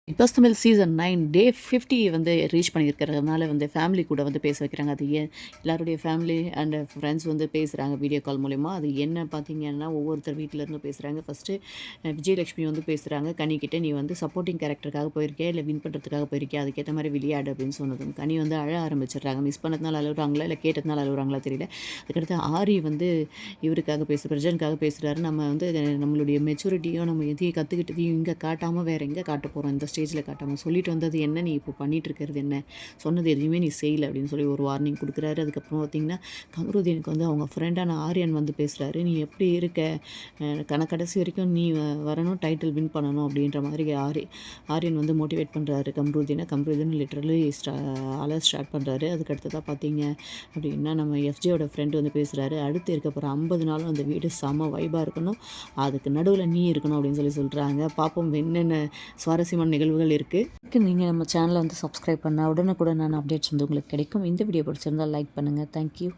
Big pass Tamil season 9 டே 50 வந்து reach பண்ணியிருக்கிறதுனால வந்து family கூட வந்து பேச வைக்கிறாங்க. அது ஏன் எல்லாருடைய ஃபேமிலி அண்ட் ஃப்ரெண்ட்ஸ் வந்து பேசுகிறாங்க வீடியோ கால் மூலிமா. அது என்ன பார்த்தீங்கன்னா, ஒவ்வொருத்தர் வீட்டிலேருந்து பேசுகிறாங்க. ஃபஸ்ட்டு விஜயலட்சுமி வந்து பேசுகிறாங்க. கனிக்கிட்ட நீ வந்து சப்போர்ட்டிங் கேரக்டருக்காக போயிருக்கியா, இல்லை வின் பண்ணுறதுக்காக போயிருக்கியா, அதுக்கேற்ற மாதிரி விளையாடு அப்படின்னு சொன்னதும் கனி வந்து அழ ஆரம்பிச்சிடுறாங்க. மிஸ் பண்ணதுனால அழுகுறாங்களா, இல்லை கேட்டதுனால அழுகுறாங்களா தெரியல. அதுக்கடுத்து ஆரி வந்து இவருக்காக பிரஜனுக்காக பேசுகிறாரு. நம்ம வந்து நம்மளுடைய மெச்சூரிட்டியும் நம்ம எதையும் கற்றுக்கிட்டதையும் இங்கே காட்டாமல் வேறு எங்கே காட்ட போகிறோம், இந்த ஸ்டேஜில் காட்டாமல் சொல்லிட்டு வந்தது என்ன, நீ இப்போ பண்ணிகிட்டு இருக்கிறது என்ன, சொன்னது எதுவுமே நீ செய்யலை அப்படின்னு சொல்லி ஒரு வார்னிங் கொடுக்குறாரு. அதுக்கப்புறம் பார்த்திங்கன்னா கமருதீனுக்கு வந்து அவங்க ஃப்ரெண்டான ஆரியன் வந்து பேசுகிறாரு. நீ எப்படி இருக்க, கடைசி வரைக்கும் நீ வரணும், டைட்டில் வின் பண்ணணும் அப்படின்ற மாதிரி ஆரியன் வந்து மோட்டிவேட் பண்ணுறாரு கமருதீன் லிட்ரலி ஸ்டார்ட் பண்ணுறாரு. அதுக்கடுத்ததாக பார்த்தீங்க அப்படின்னா நம்ம எஃப்ஜேயோட ஃப்ரெண்டு வந்து பேசுகிறாரு. அடுத்து இருக்க போகிற 50 நாளும் அந்த வீடு செம வைபாக இருக்கணும், அதுக்கு நடுவில் நீ இருக்கணும் அப்படின்னு சொல்கிறாங்க. பார்ப்போம் என்னென்ன சுவாரஸ்யமான நிகழ்வுகள் இருக்குது. நீங்கள் நம்ம சேனலை வந்து சப்ஸ்கிரைப் பண்ணால் உடனுக்குடன் அப்டேட்ஸ் வந்து உங்களுக்கு கிடைக்கும். இந்த வீடியோ பிடிச்சிருந்தால் லைக் பண்ணுங்கள். தேங்க்யூ.